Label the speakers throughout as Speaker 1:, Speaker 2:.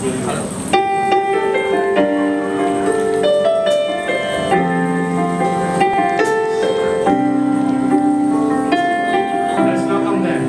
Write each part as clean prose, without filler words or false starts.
Speaker 1: Let's welcome them.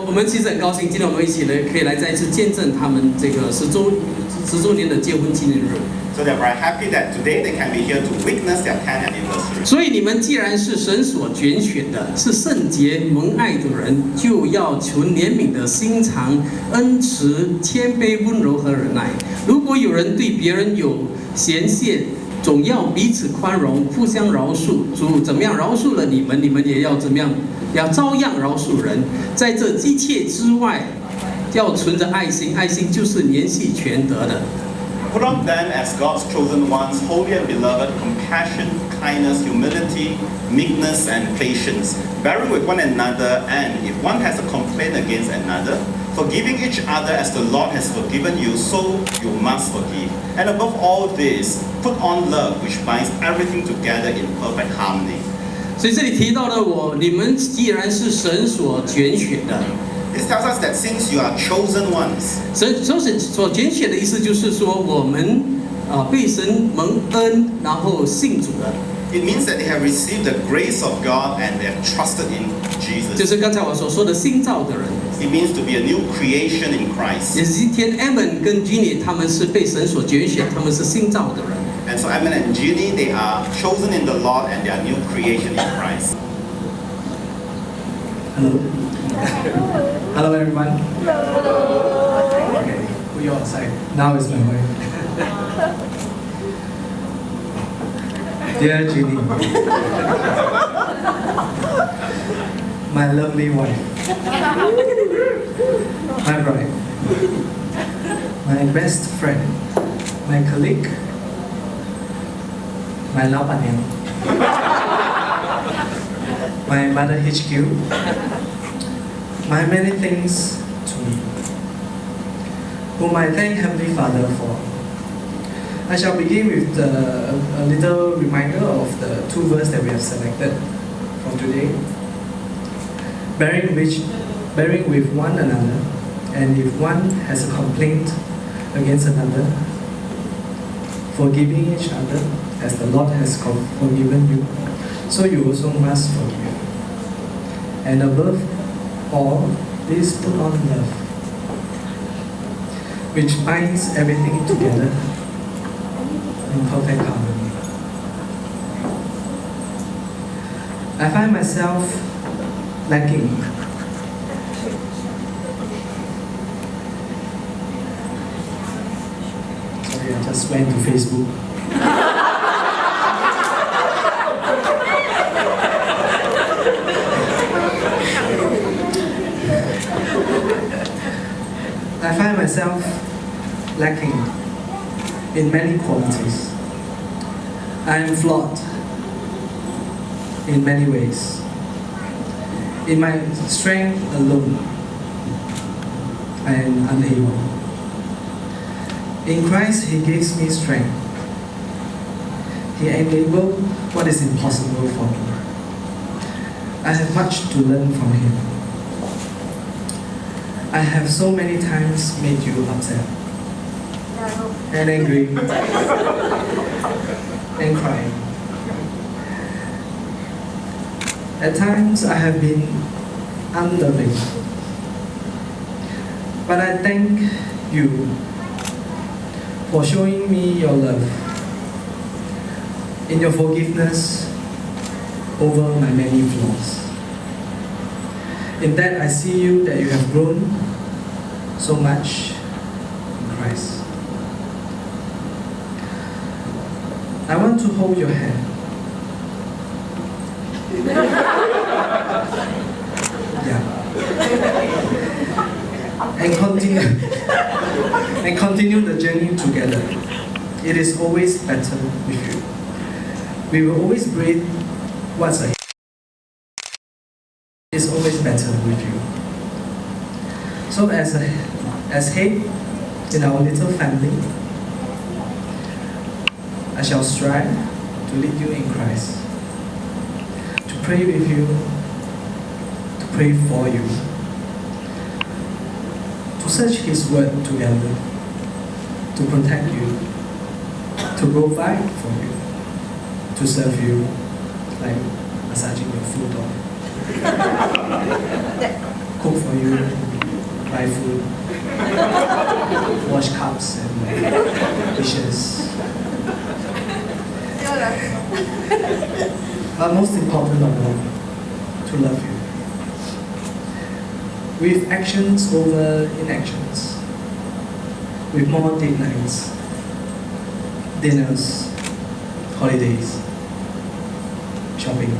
Speaker 1: 我们其实很高兴，今天我们一起可以来再一次见证他们这个10周年的结婚纪念日。
Speaker 2: So they're very happy that today they can be here to witness their 10th anniversary.
Speaker 1: 所以你们既然是神所拣选的，是圣洁蒙爱的人，就要存怜悯的心肠、恩慈、谦卑、温柔和忍耐。如果有人对别人有嫌隙，总要彼此宽容，互相饶恕。主怎么样饶恕了你们，你们也要怎么样，要照样饶恕人。在这一切之外，要存着爱心，爱心就是联系全德的。
Speaker 2: Put on then as God's chosen ones, holy and beloved, compassion, kindness, humility, meekness, and patience, bearing with one another, and if one has a complaint against another, forgiving each other as the Lord has forgiven you, so you must forgive. And above all this, put on love, which binds everything together in perfect harmony.
Speaker 1: 所以这里提到了你们既然是神所拣选的。
Speaker 2: This tells us that since you are chosen ones,
Speaker 1: 神所拣选的意思就是说，我们被神蒙恩，然后信主的。
Speaker 2: it means that they have received the grace of God and they have trusted in
Speaker 1: 就
Speaker 2: Jesus.
Speaker 1: 是刚才我所说的新造的人。
Speaker 2: It means to be a new creation in Christ.
Speaker 1: 也是今天 Edmund 跟 Ginny 他们是被神所拣选，他们是新造的人。
Speaker 2: And so Edmund and Ginny, they are chosen in the Lord and they are new creation in Christ.
Speaker 3: Hello. Hello everyone. Okay, put your side. Now is my way. Dear Ginny, my lovely wife, my bride, my best friend, my colleague, my 老板娘, my mother HQ, my many things to me, whom I thank Heavenly Father for. I shall begin with a little reminder of the 2 verses that we have selected for today. Bearing with one another, and if one has a complaint against another, forgiving each other as the Lord has forgiven you, so you also must forgive. And above all, please put on love, which binds everything together in perfect harmony. I find myself lacking sorry, I just went to Facebook. I find myself lacking in many qualities. I am flawed in many ways. In my strength alone, I am unable. In Christ, He gives me strength. He enables what is impossible for me. I have much to learn from Him. I have so many times made you upset and angry and crying. At times I have been unloving, but I thank you for showing me your love in your forgiveness over my many flaws. In that I see you that you have grown so much in Christ. I want to hold your hand. Yeah. And continue the journey together. It is always better with you. We will always breathe what's ahead. It is always better with you. So as head in our little family, I shall strive to lead you in Christ, to pray with you, to pray for you, to search His Word together, to protect you, to provide for you, to serve you like massaging your foot or cook for you, buy food, wash cups and dishes. But most important of all, to love you. With actions over inactions. With more date nights, dinners, holidays, shopping,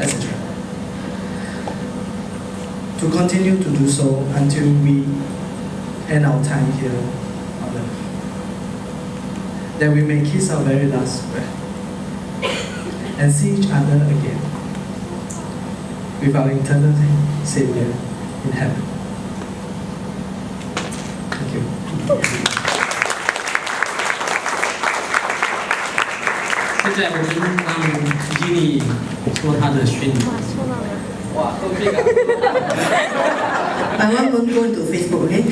Speaker 3: etc. To continue to do so until we end our time here on earth. That we may kiss our very last breath and see each other again with our eternal Savior in heaven. Thank you.
Speaker 1: 现在我们让 Ginny 说她的宣言。哇，都这个。
Speaker 4: I won't go into Facebook, okay?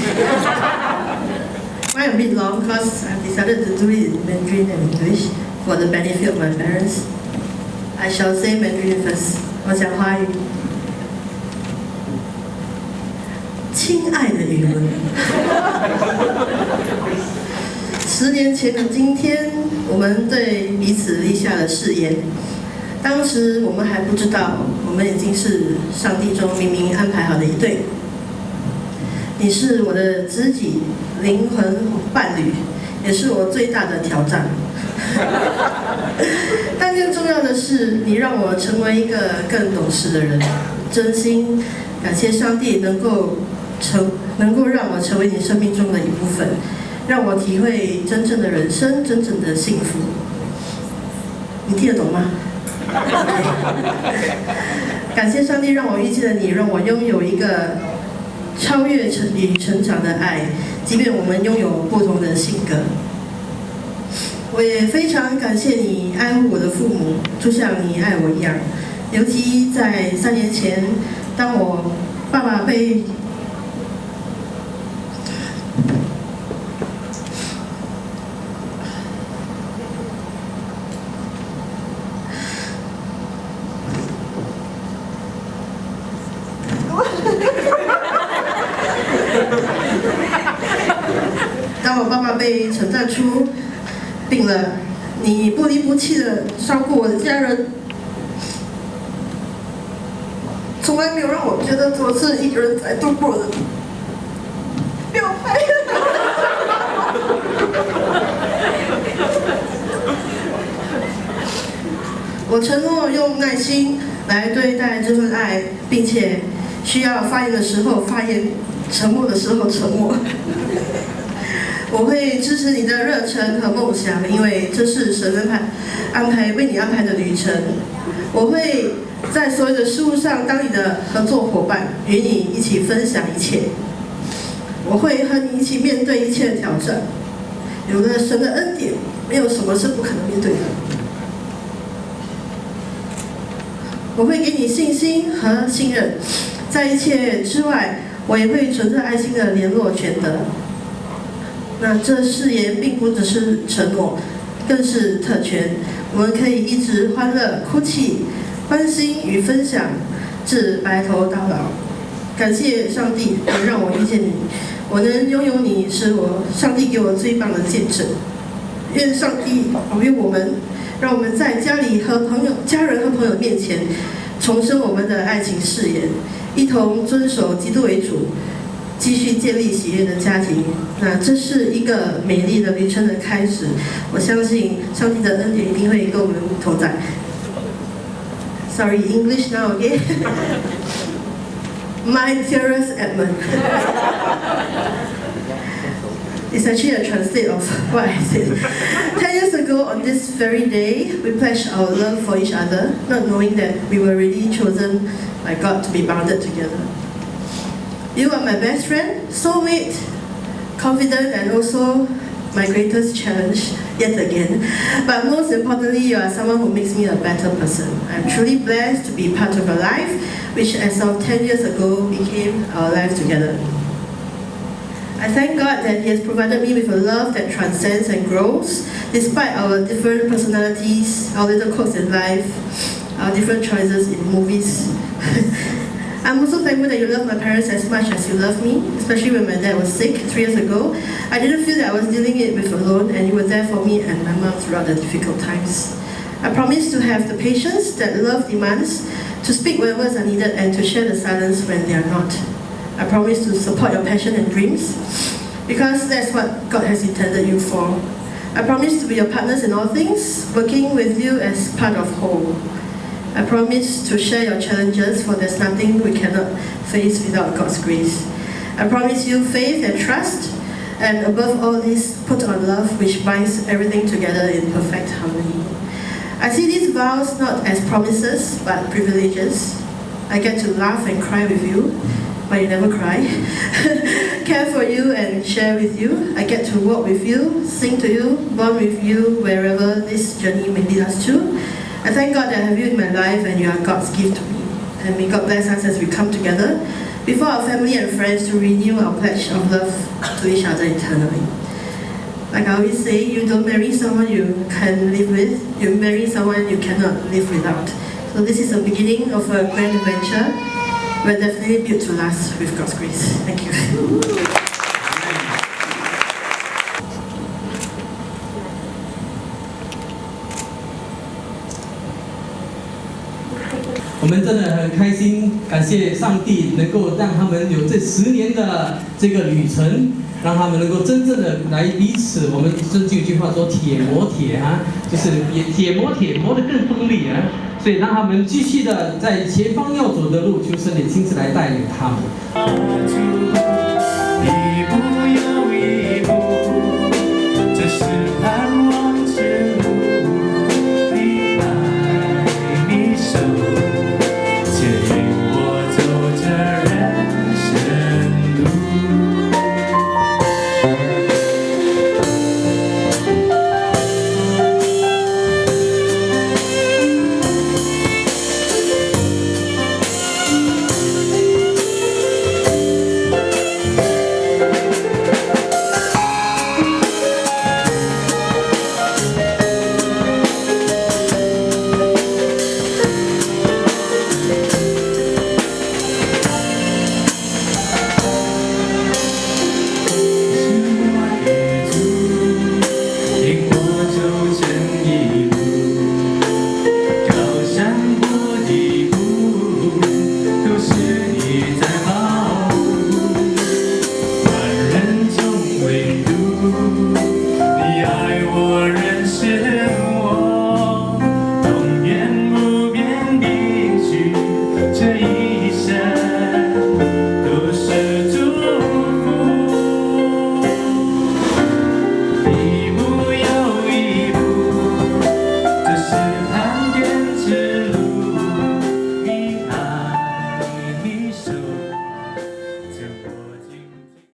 Speaker 4: Why a bit long? Because I've decided to do it in Mandarin and English for the benefit of my parents. I shall say Mandarin first. 我讲华语。亲爱的语文，10年前的今天，我们对彼此立下了誓言。当时我们还不知道，我们已经是上帝中明明安排好的一对。你是我的知己、灵魂伴侣，也是我最大的挑战。但更重要的是，你让我成为一个更懂事的人。真心感谢上帝能够让我成为你生命中的一部分，让我体会真正的人生，真正的幸福。你听得懂吗？感谢上帝让我遇见了你，让我拥有一个超越与成长的爱，即便我们拥有不同的性格。我也非常感谢你爱护我的父母，就像你爱我一样。尤其在3年前，当我爸爸被诊断出病了，你不离不弃的照顾我的家人，从来没有让我觉得我是一个人在度过的。不要拍！我承诺用耐心来对待这份爱，并且需要发言的时候发言，沉默的时候沉默。我会支持你的热忱和梦想，因为这是神为你安排的旅程。我会在所有的事物上当你的合作伙伴，与你一起分享一切。我会和你一起面对一切的挑战。有了神的恩典，没有什么是不可能面对的。我会给你信心和信任，在一切之外，我也会存着爱心的联络全德。那这誓言并不只是承诺，更是特权。我们可以一直欢乐、哭泣、关心与分享，至白头到老。感谢上帝能让我遇见你，我能拥有你，是上帝给我最棒的见证。愿上帝保佑我们，让我们在家人和朋友面前重申我们的爱情誓言，一同遵守基督为主。继续建立喜悦的家庭。那这是一个美丽的旅程的开始。我相信上帝的恩典一定会跟我们同在。Sorry, English now, okay? My dearest Edmund. It's actually a translate of what I said. 10 years ago, on this very day, we pledged our love for each other, not knowing that we were really chosen by God to be bounded together. You are my best friend, soulmate, confidant, and also my greatest challenge yet again. But most importantly, you are someone who makes me a better person. I'm truly blessed to be part of your life, which as of 10 years ago became our life together. I thank God that He has provided me with a love that transcends and grows, despite our different personalities, our little quirks in life, our different choices in movies. I'm also thankful that you love my parents as much as you love me, especially when my dad was sick 3 years ago. I didn't feel that I was dealing it with alone, and you were there for me and my mom throughout the difficult times. I promise to have the patience that love demands, to speak when words are needed and to share the silence when they are not. I promise to support your passion and dreams, because that's what God has intended you for. I promise to be your partners in all things, working with you as part of whole. I promise to share your challenges, for there's nothing we cannot face without God's grace. I promise you faith and trust, and above all this, put on love, which binds everything together in perfect harmony. I see these vows not as promises, but privileges. I get to laugh and cry with you, but you never cry. Care for you and share with you. I get to walk with you, sing to you, bond with you wherever this journey may lead us to. I thank God that I have you in my life and you are God's gift to me. And may God bless us as we come together before our family and friends to renew our pledge of love to each other eternally. Like I always say, you don't marry someone you can live with, you marry someone you cannot live without. So this is the beginning of a grand adventure. We're definitely built to last with God's grace. Thank you.
Speaker 1: 我们真的很开心，感谢上帝能够让他们有这10年的这个旅程，让他们能够真正的来彼此。我们甚至有句话说"铁磨铁"啊，就是铁磨铁磨得更锋利啊。所以让他们继续的在前方要走的路，求神也亲自来带领他们。